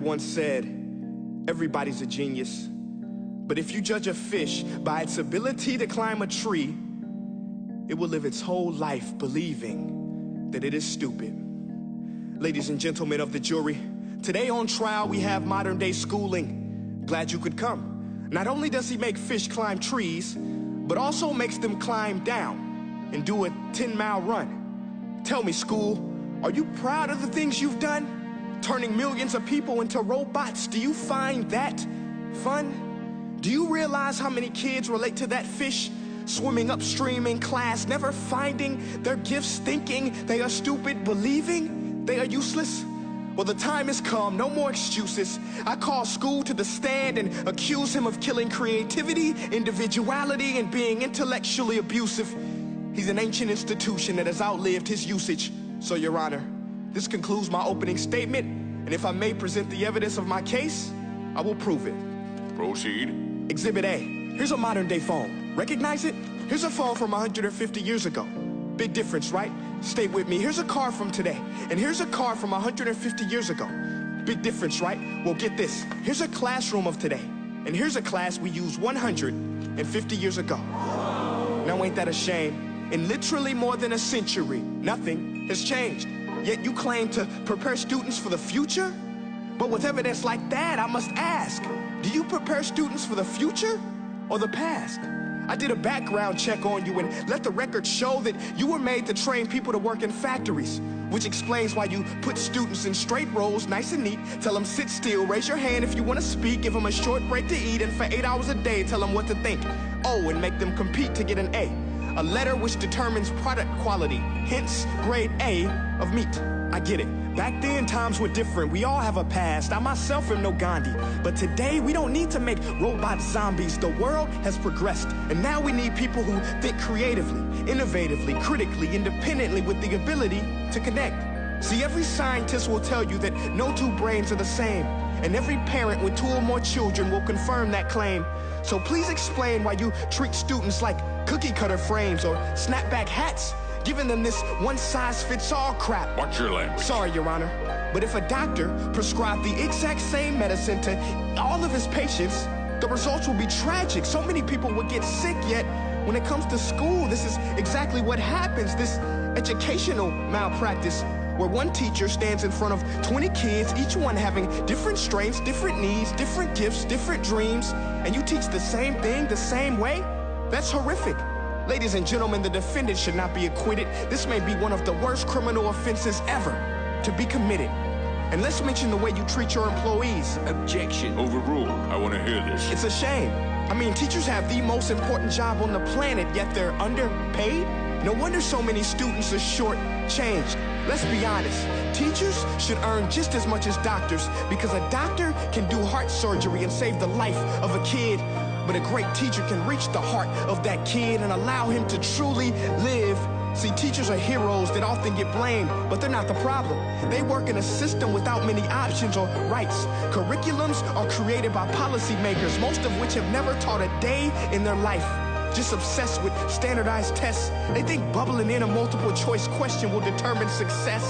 once said, everybody's a genius. But if you judge a fish by its ability to climb a tree, it will live its whole life believing that it is stupid. Ladies and gentlemen of the jury, today on trial we have modern day schooling. Glad you could come. Not only does he make fish climb trees, but also makes them climb down and do a 10-mile run. Tell me, school, are you proud of the things you've done? Turning millions of people into robots, do you find that fun? Do you realize how many kids relate to that fish swimming upstream in class, never finding their gifts, thinking they are stupid, believing they are useless? Well, the time has come, no more excuses. I call school to the stand and accuse him of killing creativity, individuality, and being intellectually abusive. He's an ancient institution that has outlived his usage. So, Your Honor, this concludes my opening statement, and if I may present the evidence of my case, I will prove it. Proceed. Exhibit A. Here's a modern-day phone. Recognize it? Here's a phone from 150 years ago. Big difference, right? Stay with me. Here's a car from today, and here's a car from 150 years ago. Big difference, right? Well, get this. Here's a classroom of today, and here's a class we used 150 years ago. Now, ain't that a shame? In literally more than a century, nothing has changed. Yet you claim to prepare students for the future? But with evidence like that, I must ask, do you prepare students for the future or the past? I did a background check on you and let the record show that you were made to train people to work in factories, which explains why you put students in straight rows, nice and neat, tell them sit still, raise your hand if you want to speak, give them a short break to eat, and for 8 hours a day, tell them what to think. Oh, and make them compete to get an A letter which determines product quality, hence grade A of meat. I get it. Back then, times were different. We all have a past. I myself am no Gandhi. But today, we don't need to make robots zombies. The world has progressed. And now we need people who think creatively, innovatively, critically, independently, with the ability to connect. See, every scientist will tell you that no two brains are the same. And every parent with 2 or more children will confirm that claim. So please explain why you treat students like cookie-cutter frames or snapback hats, giving them this one-size-fits-all crap. Watch your language. Sorry, Your Honor, but if a doctor prescribed the exact same medicine to all of his patients, the results will be tragic. So many people would get sick, yet when it comes to school, this is exactly what happens, this educational malpractice, where one teacher stands in front of 20 kids, each one having different strengths, different needs, different gifts, different dreams, and you teach the same thing the same way? That's horrific. Ladies and gentlemen, the defendant should not be acquitted. This may be one of the worst criminal offenses ever to be committed. And let's mention the way you treat your employees. Objection. Overruled. I want to hear this. It's a shame. I mean, teachers have the most important job on the planet, yet they're underpaid? No wonder so many students are short-changed. Let's be honest. Teachers should earn just as much as doctors, because a doctor can do heart surgery and save the life of a kid. But a great teacher can reach the heart of that kid and allow him to truly live. See, teachers are heroes that often get blamed, but they're not the problem. They work in a system without many options or rights. Curriculums are created by policymakers, most of which have never taught a day in their life. Just obsessed with standardized tests. They think bubbling in a multiple choice question will determine success.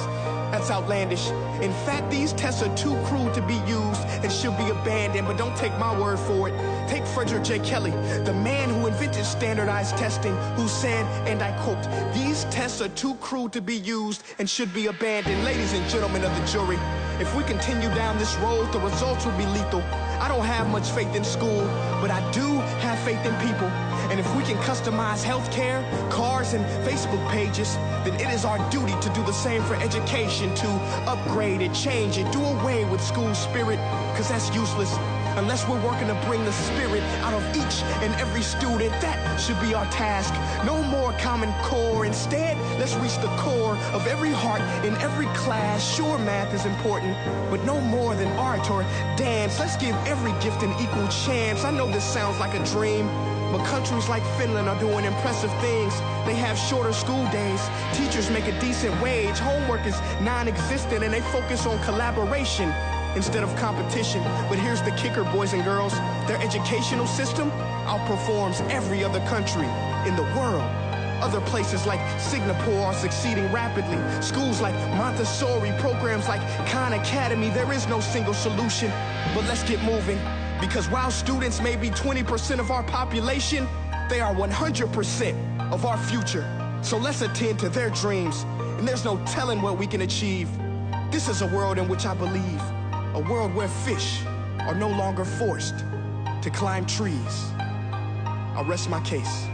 That's outlandish. In fact, these tests are too cruel to be used and should be abandoned, but don't take my word for it. Take Frederick J. Kelly, the man who invented standardized testing, who said, and I quote, "These tests are too cruel to be used and should be abandoned." Ladies and gentlemen of the jury, if we continue down this road, the results will be lethal. I don't have much faith in school, but I do have faith in people. And if we can customize healthcare, cars, and Facebook pages, then it is our duty to do the same for education, to upgrade it, change it, do away with school spirit, because that's useless. Unless we're working to bring the spirit out of each and every student, that should be our task. No more Common Core. Instead, let's reach the core of every heart in every class. Sure, math is important, but no more than art or dance. Let's give every gift an equal chance. I know this sounds like a dream, but countries like Finland are doing impressive things. They have shorter school days. Teachers make a decent wage. Homework is non-existent, and they focus on collaboration instead of competition. But here's the kicker, boys and girls. Their educational system outperforms every other country in the world. Other places like Singapore are succeeding rapidly. Schools like Montessori, programs like Khan Academy, there is no single solution. But let's get moving, because while students may be 20% of our population, they are 100% of our future. So let's attend to their dreams, and there's no telling what we can achieve. This is a world in which I believe, a world where fish are no longer forced to climb trees. I'll rest my case.